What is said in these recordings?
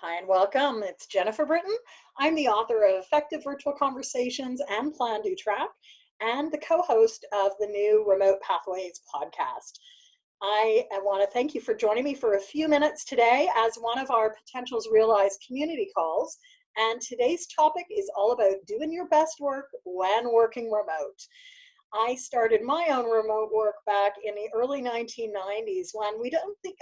Hi and welcome. It's Jennifer Britton. I'm the author of Effective Virtual Conversations and Plan, Do, Track, and the co-host of the new Remote Pathways podcast. I want to thank you for joining me for a few minutes today as one of our Potentials Realized community calls. And today's topic is all about doing your best work when working remote. I started my own remote work back in the early 1990s when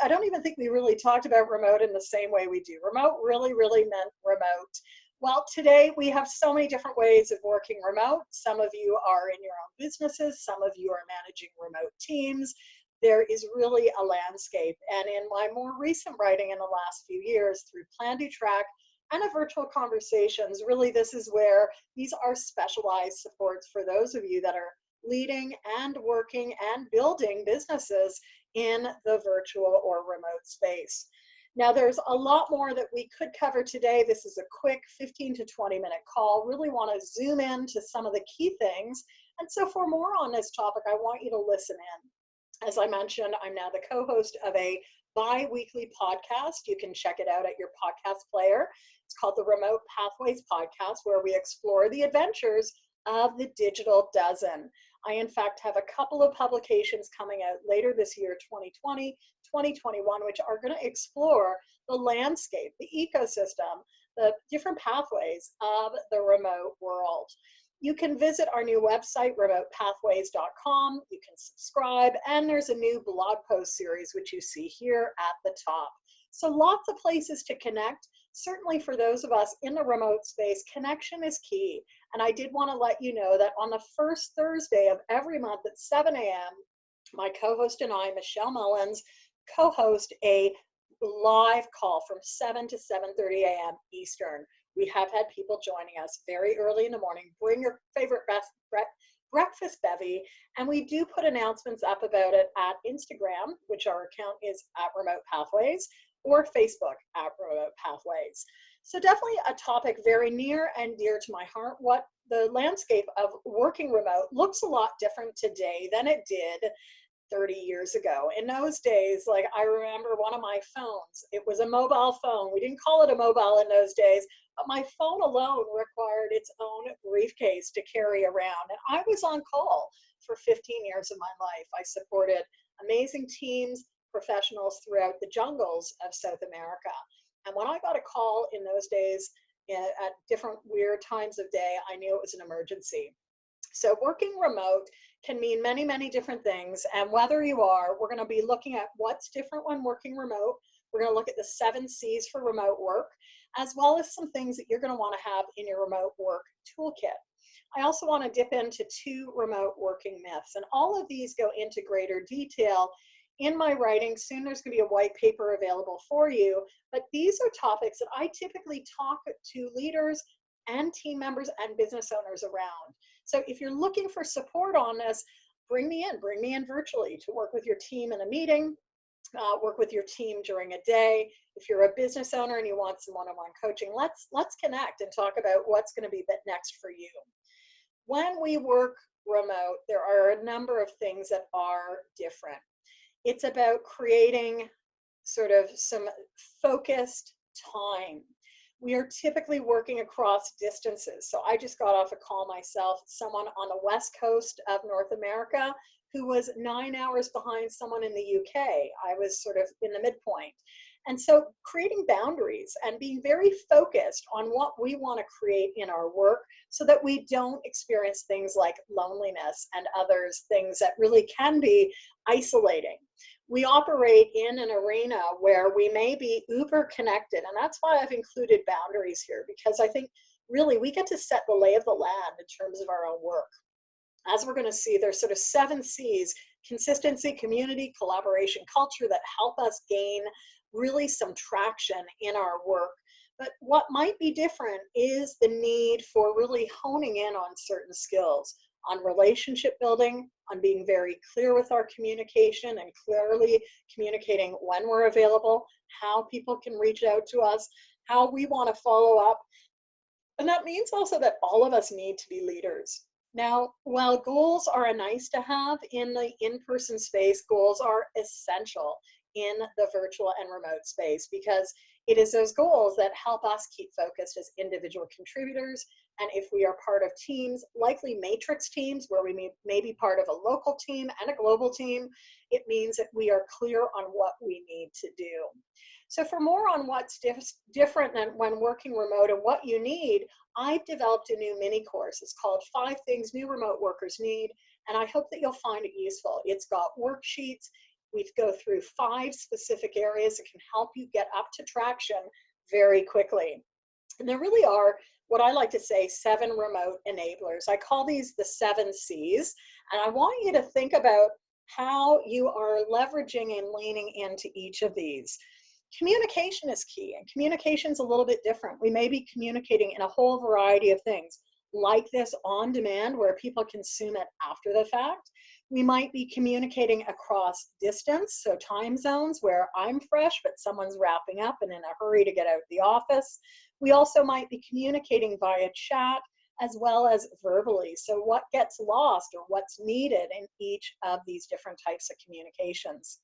I don't even think we really talked about remote in the same way we do. Remote really meant remote. Well, today we have so many different ways of working remote. Some of you are in your own businesses, some of you are managing remote teams. There is really a landscape. And in my more recent writing in the last few years through Plan, Do, Track, and a Virtual Conversations, really this is where these are specialized supports for those of you that are leading and working and building businesses in the virtual or remote space. Now, there's a lot more that we could cover today. This is a quick 15 to 20-minute call. Really want to zoom in to some of the key things. And so for more on this topic, I want you to listen in. As I mentioned, I'm now the co-host of a bi-weekly podcast. You can check it out at your podcast player. It's called the Remote Pathways Podcast, where we explore the adventures of the digital dozen. I, in fact, have a couple of publications coming out later this year, 2020, 2021, which are going to explore the landscape, the ecosystem, the different pathways of the remote world. You can visit our new website, remotepathways.com. You can subscribe, and there's a new blog post series, which you see here at the top. So lots of places to connect. Certainly for those of us in the remote space, connection is key. And I did want to let you know that on the first Thursday of every month at 7 a.m., my co-host and I, Michelle Mullins, co-host a live call from 7 to 7:30 a.m. Eastern. We have had people joining us very early in the morning. Bring your favorite breakfast bevy, and we do put announcements up about it at Instagram, which our account is at Remote Pathways, or Facebook at Remote Pathways. So definitely a topic very near and dear to my heart. What the landscape of working remote looks a lot different today than it did 30 years ago. In those days, like I remember one of my phones, it was a mobile phone. We didn't call it a mobile in those days, but my phone alone required its own briefcase to carry around. And I was on call for 15 years of my life. I supported amazing teams, professionals throughout the jungles of South America. And when I got a call in those days at different weird times of day, I knew it was an emergency. So working remote can mean many different things. And whether you are, we're going to be looking at what's different when working remote. We're going to look at the 7 C's for remote work, as well as some things that you're going to want to have in your remote work toolkit. I also want to dip into 2 remote working myths, and all of these go into greater detail in my writing. Soon there's going to be a white paper available for you, but these are topics that I typically talk to leaders and team members and business owners around. So if you're looking for support on this, bring me in virtually to work with your team in a meeting, work with your team during a day. If you're a business owner and you want some one-on-one coaching, let's connect and talk about what's going to be next for you. When we work remote, there are a number of things that are different. It's about creating sort of some focused time. We are typically working across distances. So I just got off a call myself, someone on the West Coast of North America who was 9 hours behind someone in the UK. I was sort of in the midpoint. And so creating boundaries and being very focused on what we want to create in our work so that we don't experience things like loneliness and others things that really can be isolating. We operate in an arena where we may be uber connected, and that's why I've included boundaries here, because I think really we get to set the lay of the land in terms of our own work. As we're going to see, there's sort of 7 C's: consistency, community, collaboration, culture, that help us gain really some traction in our work. But what might be different is the need for really honing in on certain skills, on relationship building, on being very clear with our communication and clearly communicating when we're available, how people can reach out to us, how we want to follow up. And that means also that all of us need to be leaders. Now, while goals are a nice to have in the in-person space, goals are essential in the virtual and remote space, because It is those goals that help us keep focused as individual contributors. And if we are part of teams, likely matrix teams, where we may be part of a local team and a global team, it means that we are clear on what we need to do. So for more on what's different than when working remote and what you need, I've developed a new mini course. It's called 5 Things New Remote Workers Need, and I hope that you'll find it useful. It's got worksheets. We go through 5 specific areas that can help you get up to traction very quickly. And there really are, what I like to say, 7 remote enablers. I call these the 7 C's, and I want you to think about how you are leveraging and leaning into each of these. Communication is key, and communication is a little bit different. We may be communicating in a whole variety of things, like this on demand, where people consume it after the fact. We might be communicating across distance, so time zones where I'm fresh, but someone's wrapping up and in a hurry to get out of the office. We also might be communicating via chat as well as verbally. So what gets lost or what's needed in each of these different types of communications.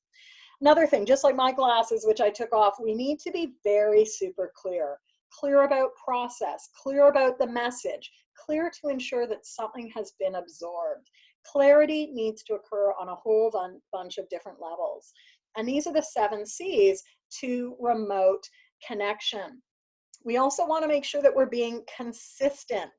Another thing, just like my glasses, which I took off, we need to be very super clear. Clear about process, clear about the message, clear to ensure that something has been absorbed. Clarity needs to occur on a whole bunch of different levels. And these are the 7 C's to remote connection. We also want to make sure that we're being consistent.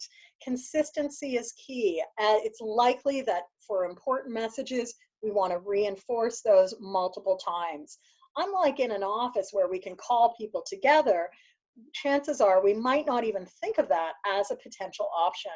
Consistency is key. It's likely that for important messages, we want to reinforce those multiple times. Unlike in an office where we can call people together, chances are we might not even think of that as a potential option.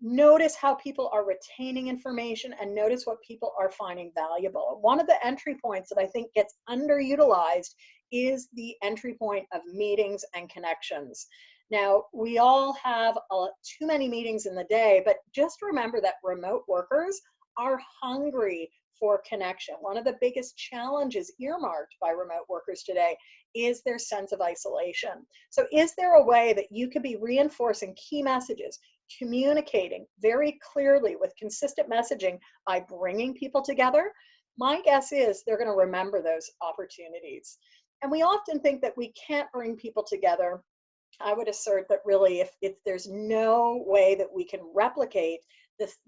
Notice how people are retaining information and notice what people are finding valuable. One of the entry points that I think gets underutilized is the entry point of meetings and connections. Now, we all have too many meetings in the day, but just remember that remote workers are hungry for connection. One of the biggest challenges earmarked by remote workers today is their sense of isolation. So is there a way that you could be reinforcing key messages, communicating very clearly with consistent messaging by bringing people together? My guess is they're going to remember those opportunities. And we often think that we can't bring people together. I would assert that really if there's no way that we can replicate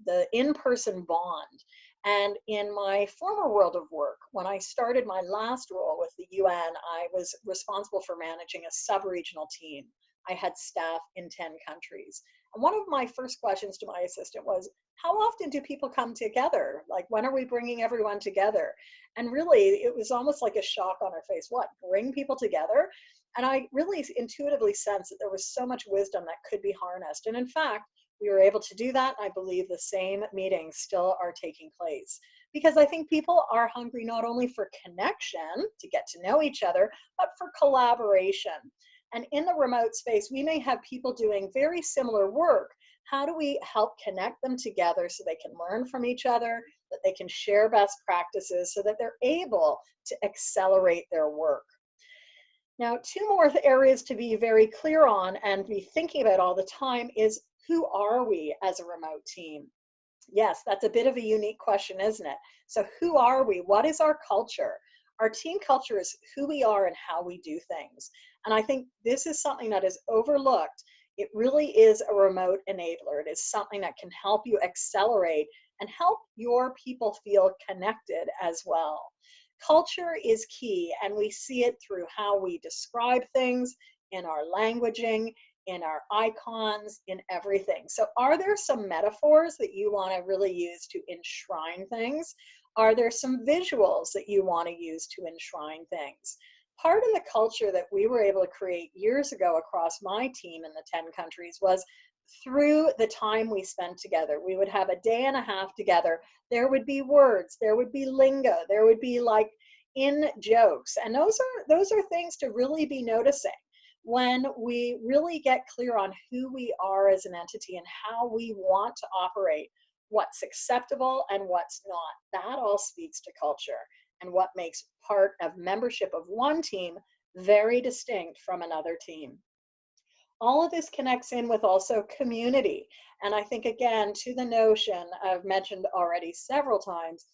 the in-person bond. And in my former world of work, when I started my last role with the UN, I was responsible for managing a sub-regional team. I had staff in 10 countries. And one of my first questions to my assistant was, how often do people come together? Like, when are we bringing everyone together? And really, it was almost like a shock on her face. What, bring people together? And I really intuitively sensed that there was so much wisdom that could be harnessed. And in fact, we were able to do that. I believe the same meetings still are taking place because I think people are hungry not only for connection to get to know each other, but for collaboration. And in the remote space, we may have people doing very similar work. How do we help connect them together so they can learn from each other, that they can share best practices so that they're able to accelerate their work? Now, 2 more areas to be very clear on and be thinking about all the time is, who are we as a remote team? Yes, that's a bit of a unique question, isn't it? So who are we? What is our culture? Our team culture is who we are and how we do things. And I think this is something that is overlooked. It really is a remote enabler. It is something that can help you accelerate and help your people feel connected as well. Culture is key, and we see it through how we describe things in our languaging, in our icons, in everything. So are there some metaphors that you want to really use to enshrine things? Are there some visuals that you want to use to enshrine things? Part of the culture that we were able to create years ago across my team in the 10 countries was through the time we spent together. We would have a day and a half together. There would be words, there would be lingo, there would be like in jokes. And those are things to really be noticing when we really get clear on who we are as an entity and how we want to operate, what's acceptable and what's not. That all speaks to culture and what makes part of membership of one team very distinct from another team. All of this connects in with also community. And I think, again, to the notion I've mentioned already several times,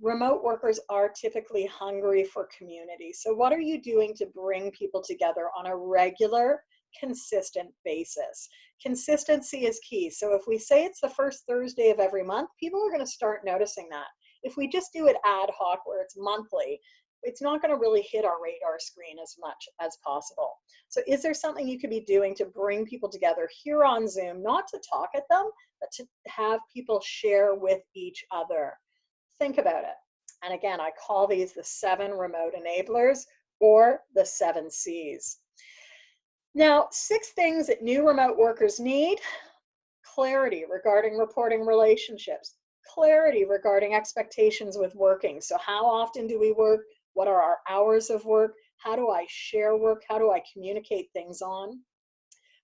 remote workers are typically hungry for community. So what are you doing to bring people together on a regular, consistent basis? Consistency is key. So if we say it's the first Thursday of every month, people are going to start noticing that. If we just do it ad hoc where it's monthly, it's not going to really hit our radar screen as much as possible. So is there something you could be doing to bring people together here on Zoom, not to talk at them, but to have people share with each other? Think about it. And again, I call these the 7 remote enablers, or the 7 C's. Now, 6 things that new remote workers need: clarity regarding reporting relationships, clarity regarding expectations with working. So how often do we work? What are our hours of work? How do I share work? How do I communicate things on?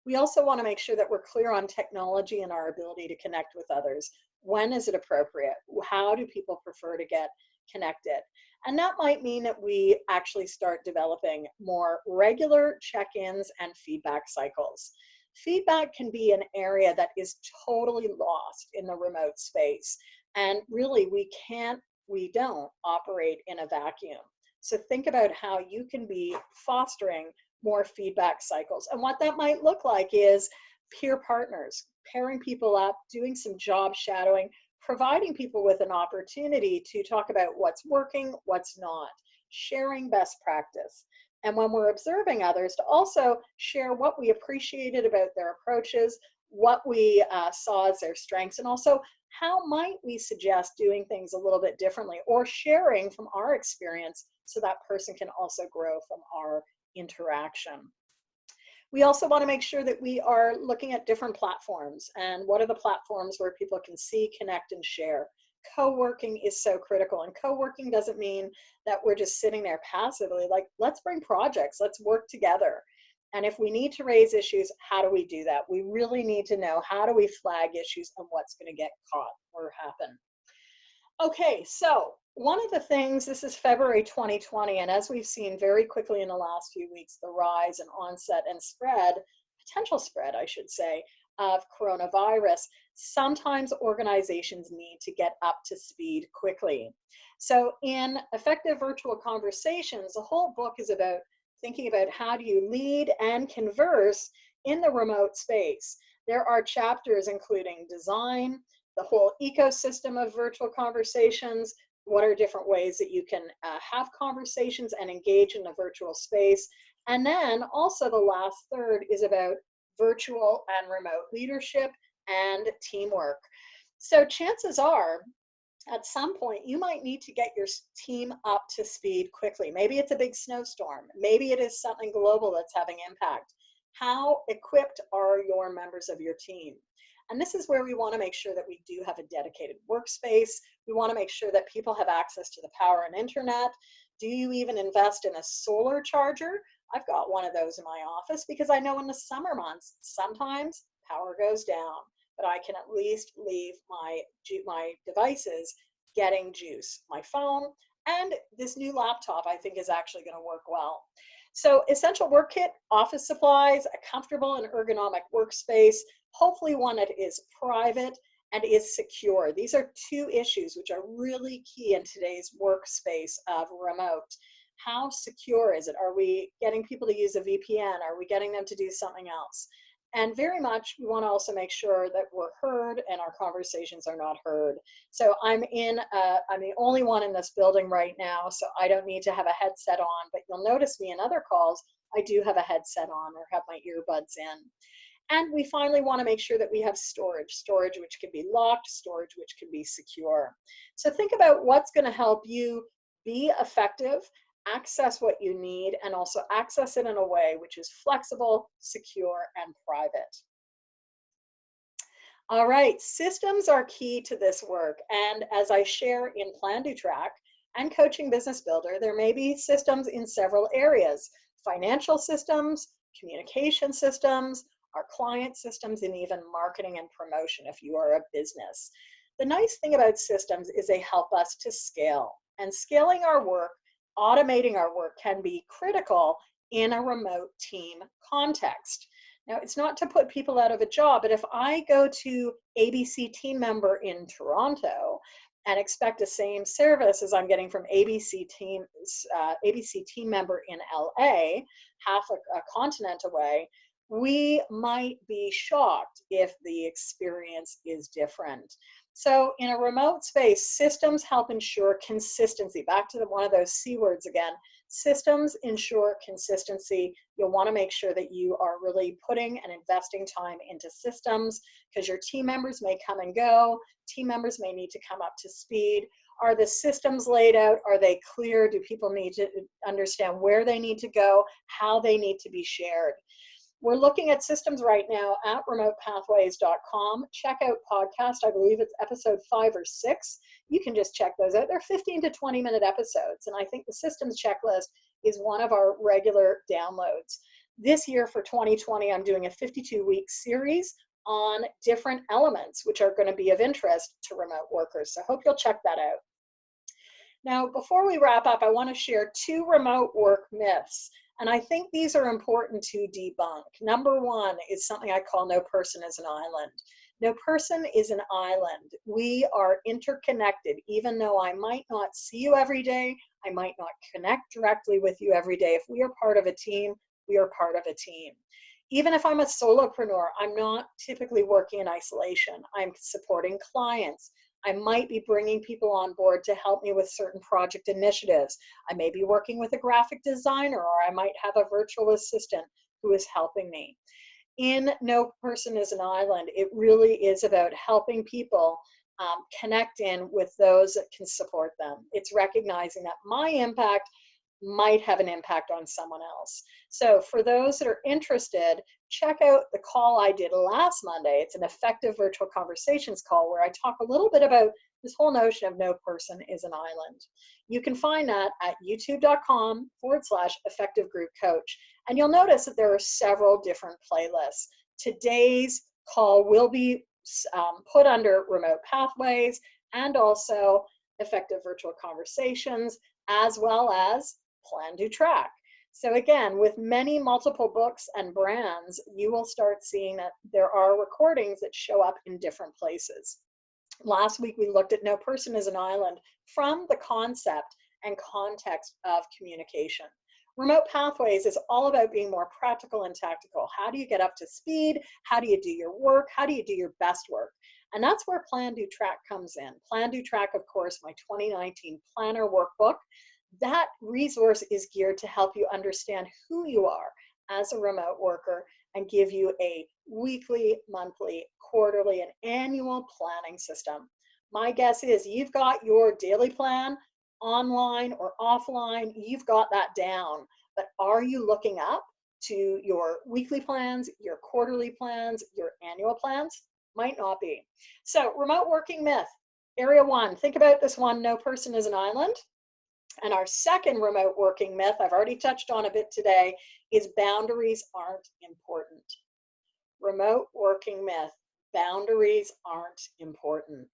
We also want to make sure that we're clear on technology and our ability to connect with others. When is it appropriate? How do people prefer to get connected? And that might mean that we actually start developing more regular check-ins and feedback cycles. Feedback can be an area that is totally lost in the remote space. And really, we don't operate in a vacuum. So think about how you can be fostering more feedback cycles. And what that might look like is peer partners, pairing people up, doing some job shadowing, providing people with an opportunity to talk about what's working, what's not, sharing best practice. And when we're observing others, to also share what we appreciated about their approaches, what we saw as their strengths, and also how might we suggest doing things a little bit differently, or sharing from our experience so that person can also grow from our interaction. We also want to make sure that we are looking at different platforms, and what are the platforms where people can see, connect, and share. Co-working is so critical, and co-working doesn't mean that we're just sitting there passively. Like, let's bring projects, let's work together. And if we need to raise issues, how do we do that? We really need to know, how do we flag issues and what's going to get caught or happen. Okay, so one of the things, this is February 2020, and as we've seen very quickly in the last few weeks, the rise and onset and spread, potential spread, I should say, of coronavirus, sometimes organizations need to get up to speed quickly. So in Effective Virtual Conversations, the whole book is about thinking about how do you lead and converse in the remote space. There are chapters including design, the whole ecosystem of virtual conversations, what are different ways that you can have conversations and engage in the virtual space. And then also the last third is about virtual and remote leadership and teamwork. So chances are, at some point, you might need to get your team up to speed quickly. Maybe it's a big snowstorm. Maybe it is something global that's having impact. How equipped are your members of your team? And this is where we want to make sure that we do have a dedicated workspace. We want to make sure that people have access to the power and internet. Do you even invest in a solar charger? I've got one of those in my office because I know in the summer months, sometimes power goes down, but I can at least leave my devices getting juice. My phone and this new laptop, I think, is actually going to work well. So essential work kit, office supplies, a comfortable and ergonomic workspace, hopefully one that is private and is secure. These are 2 issues which are really key in today's workspace of remote. How secure is it? Are we getting people to use a VPN? Are we getting them to do something else? And very much, we want to also make sure that we're heard and our conversations are not heard. So I'm the only one in this building right now, so I don't need to have a headset on, but you'll notice me in other calls, I do have a headset on or have my earbuds in. And we finally want to make sure that we have storage which can be locked, storage which can be secure. So think about what's going to help you be effective, access what you need, and also access it in a way which is flexible, secure, and private. All right, systems are key to this work. And as I share in Plan, Do, Track and Coaching Business Builder, there may be systems in several areas: financial systems, communication systems, our client systems, and even marketing and promotion if you are a business. The nice thing about systems is they help us to scale. And scaling our work, automating our work can be critical in a remote team context. Now, it's not to put people out of a job, but if I go to ABC team member in Toronto and expect the same service as I'm getting from ABC team member in LA, half a continent away, we might be shocked if the experience is different. So in a remote space, systems help ensure consistency. Back to one of those C words again. Systems ensure consistency. You'll want to make sure that you are really putting and investing time into systems, because your team members may come and go. Team members may need to come up to speed. Are the systems laid out? Are they clear? Do people need to understand where they need to go, how they need to be shared? We're looking at systems right now at remotepathways.com. Check out podcast. I believe it's episode 5 or 6. You can just check those out. They're 15 to 20-minute episodes. And I think the systems checklist is one of our regular downloads. This year for 2020, I'm doing a 52-week series on different elements which are going to be of interest to remote workers. So I hope you'll check that out. Now, before we wrap up, I want to share 2 remote work myths. And I think these are important to debunk. Number 1 is something I call no person is an island. No person is an island. We are interconnected. Even though I might not see you every day, I might not connect directly with you every day. If we are part of a team, we are part of a team. Even if I'm a solopreneur, I'm not typically working in isolation. I'm supporting clients. I might be bringing people on board to help me with certain project initiatives. I may be working with a graphic designer, or I might have a virtual assistant who is helping me. In No Person is an Island, it really is about helping people connect in with those that can support them. It's recognizing that my impact might have an impact on someone else. So for those that are interested, check out the call I did last Monday. It's an effective virtual conversations call where I talk a little bit about this whole notion of no person is an island. You can find that at youtube.com/effective group coach. And you'll notice that there are several different playlists. Today's call will be put under remote pathways and also effective virtual conversations, as well as Plan, Do, Track. So again, with many multiple books and brands, you will start seeing that there are recordings that show up in different places. Last week, we looked at No Person is an Island from the concept and context of communication. Remote Pathways is all about being more practical and tactical. How do you get up to speed? How do you do your work? How do you do your best work? And that's where Plan, Do, Track comes in. Plan, Do, Track, of course, my 2019 planner workbook. That resource is geared to help you understand who you are as a remote worker and give you a weekly, monthly, quarterly, and annual planning system. My guess is you've got your daily plan online or offline, you've got that down, but are you looking up to your weekly plans, your quarterly plans, your annual plans? Might not be. So remote working myth, area 1, think about this one, no person is an island. And our second remote working myth, I've already touched on a bit today, is boundaries aren't important. Remote working myth, boundaries aren't important.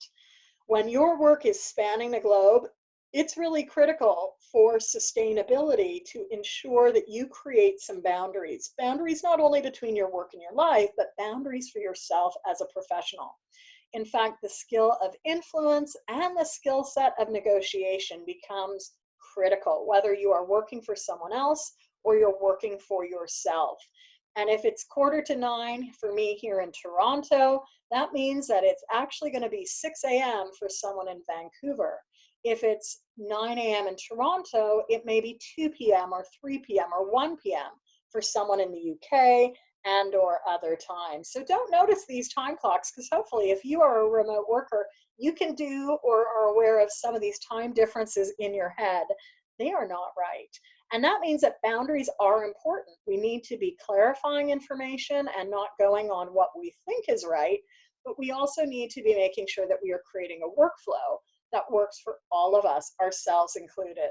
When your work is spanning the globe, it's really critical for sustainability to ensure that you create some boundaries. Boundaries not only between your work and your life, but boundaries for yourself as a professional. In fact, the skill of influence and the skill set of negotiation becomes critical, whether you are working for someone else or you're working for yourself. And if it's 8:45 for me here in Toronto, that means that it's actually going to be 6 a.m. for someone in Vancouver. If it's 9 a.m. in Toronto, it may be 2 p.m. or 3 p.m. or 1 p.m. for someone in the UK and or other times. So don't notice these time clocks, because hopefully if you are a remote worker, you can do or are aware of some of these time differences in your head. They are not right. And that means that boundaries are important. We need to be clarifying information and not going on what we think is right, but we also need to be making sure that we are creating a workflow that works for all of us, ourselves included.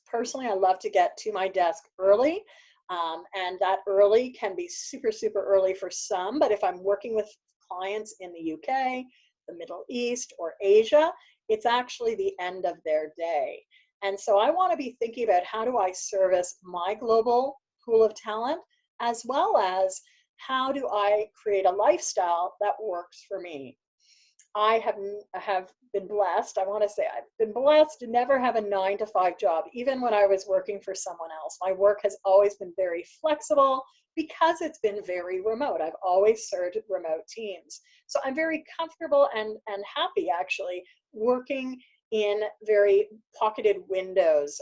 Personally, I love to get to my desk early, and that early can be super, super early for some, but if I'm working with clients in the UK, the Middle East, or Asia, it's actually the end of their day. And so I want to be thinking about how do I service my global pool of talent, as well as how do I create a lifestyle that works for me. I have been blessed. I want to say I've been blessed to never have a 9-to-5 job, even when I was working for someone else. My work has always been very flexible because it's been very remote. I've always served remote teams. So I'm very comfortable and happy actually working in very pocketed windows.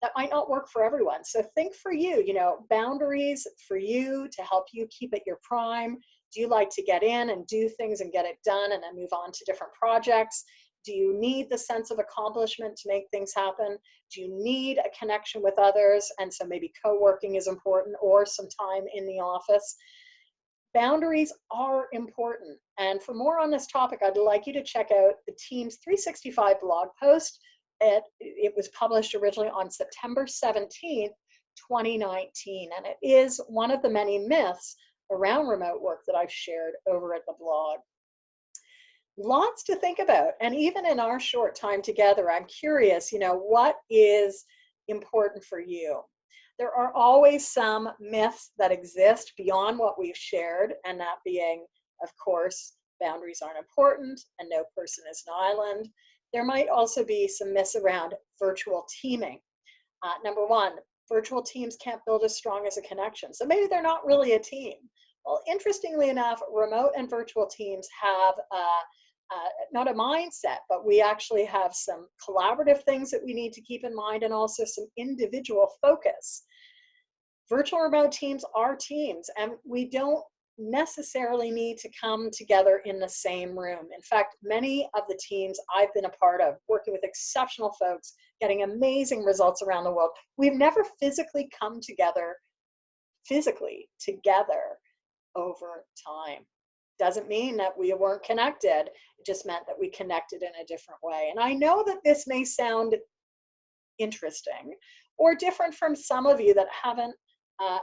That might not work for everyone. So think for you, boundaries for you to help you keep at your prime. Do you like to get in and do things and get it done and then move on to different projects? Do you need the sense of accomplishment to make things happen? Do you need a connection with others? And so maybe co-working is important, or some time in the office. Boundaries are important. And for more on this topic, I'd like you to check out the Teams 365 blog post. It was published originally on September 17th, 2019. And it is one of the many myths around remote work that I've shared over at the blog. Lots to think about. And even in our short time together, I'm curious, what is important for you? There are always some myths that exist beyond what we've shared, and that being, of course, boundaries aren't important and no person is an island. There might also be some myths around virtual teaming. Number one, virtual teams can't build as strong as a connection. So maybe they're not really a team. Well, interestingly enough, remote and virtual teams have not a mindset, but we actually have some collaborative things that we need to keep in mind, and also some individual focus. Virtual remote teams are teams, and we don't necessarily need to come together in the same room. In fact, many of the teams I've been a part of, working with exceptional folks, getting amazing results around the world, we've never physically come together over time. Doesn't mean that we weren't connected. It just meant that we connected in a different way. And I know that this may sound interesting or different from some of you that haven't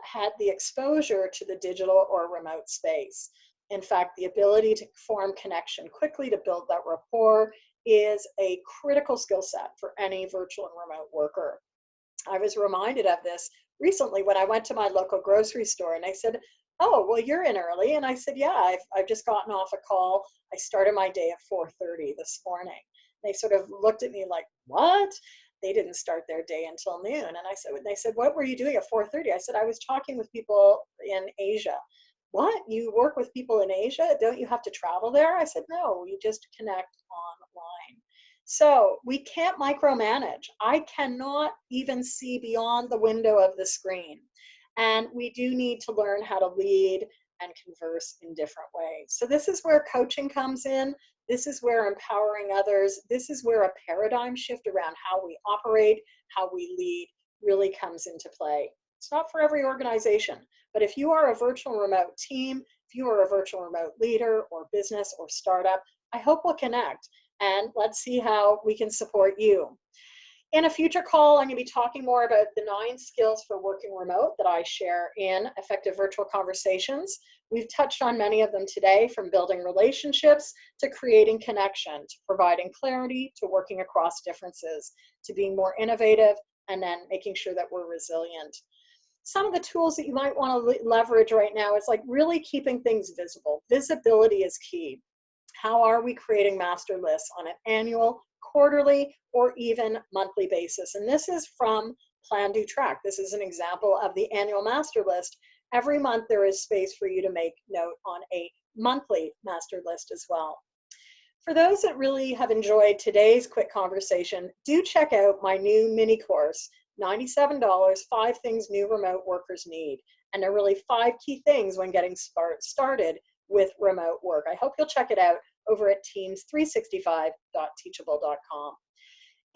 had the exposure to the digital or remote space. In fact, the ability to form connection quickly, to build that rapport, is a critical skill set for any virtual and remote worker. I was reminded of this recently when I went to my local grocery store, and I said, "Oh, well, you're in early." And I said, "Yeah, I've just gotten off a call. I started my day at 4:30 this morning." They sort of looked at me like, "What?" They didn't start their day until noon. And they said, "What were you doing at 4:30? I said, "I was talking with people in Asia." "What? You work with people in Asia? Don't you have to travel there?" I said, "No, you just connect online." So we can't micromanage. I cannot even see beyond the window of the screen. And we do need to learn how to lead and converse in different ways. So this is where coaching comes in. This is where empowering others, this is where a paradigm shift around how we operate, how we lead, really comes into play. It's not for every organization, but if you are a virtual remote team, if you are a virtual remote leader or business or startup, I hope we'll connect, and let's see how we can support you. In a future call, I'm going to be talking more about the 9 skills for working remote that I share in Effective Virtual Conversations. We've touched on many of them today, from building relationships to creating connection, to providing clarity, to working across differences, to being more innovative, and then making sure that we're resilient. Some of the tools that you might want to leverage right now is like really keeping things visible. Visibility is key. How are we creating master lists on an annual, quarterly, or even monthly basis? And this is from Plan, Do, Track. This is an example of the annual master list. Every month there is space for you to make note on a monthly master list as well. For those that really have enjoyed today's quick conversation, do check out my new mini course, $97, 5 Things New Remote Workers Need. And there are really 5 key things when getting started with remote work. I hope you'll check it out over at teams365.teachable.com.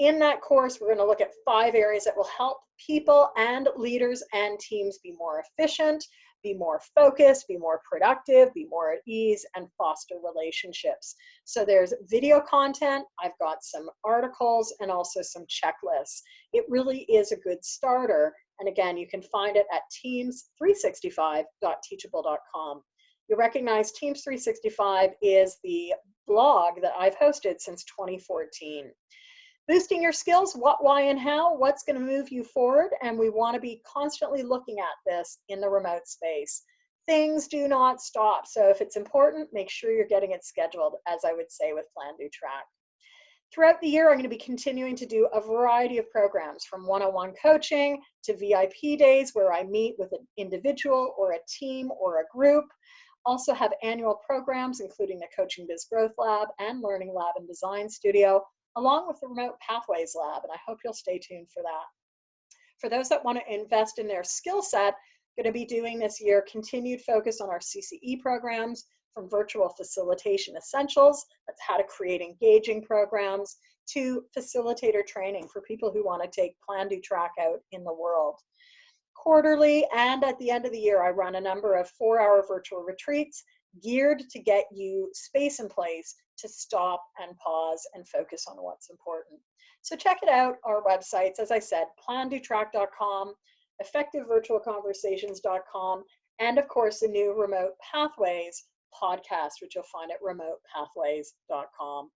In that course, we're going to look at 5 areas that will help people and leaders and teams be more efficient, be more focused, be more productive, be more at ease, and foster relationships. So there's video content, I've got some articles, and also some checklists. It really is a good starter. And again, you can find it at teams365.teachable.com. You recognize Teams 365 is the blog that I've hosted since 2014. Boosting your skills, what, why, and how, what's going to move you forward, and we want to be constantly looking at this in the remote space. Things do not stop, so if it's important, make sure you're getting it scheduled, as I would say with Plan, Do, Track. Throughout the year, I'm going to be continuing to do a variety of programs, from one-on-one coaching to VIP days where I meet with an individual or a team or a group. Also have annual programs, including the Coaching Biz Growth Lab and Learning Lab and Design Studio, along with the Remote Pathways Lab, and I hope you'll stay tuned for that. For those that want to invest in their skill set, going to be doing this year continued focus on our CCE programs, from Virtual Facilitation Essentials, that's how to create engaging programs, to facilitator training for people who want to take Plan, Do, Track out in the world. Quarterly and at the end of the year, I run a number of 4-hour virtual retreats geared to get you space and place to stop and pause and focus on what's important. So check it out, our websites, as I said, plandotrack.com, effectivevirtualconversations.com, and of course the new Remote Pathways podcast, which you'll find at remotepathways.com.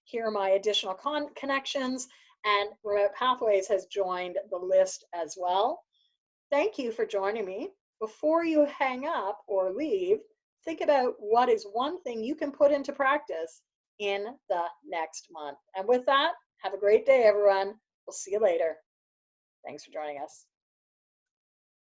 Here are my additional connections, and Remote Pathways has joined the list as well. Thank you for joining me. Before you hang up or leave, think about what is one thing you can put into practice in the next month. And with that, have a great day, everyone. We'll see you later. Thanks for joining us.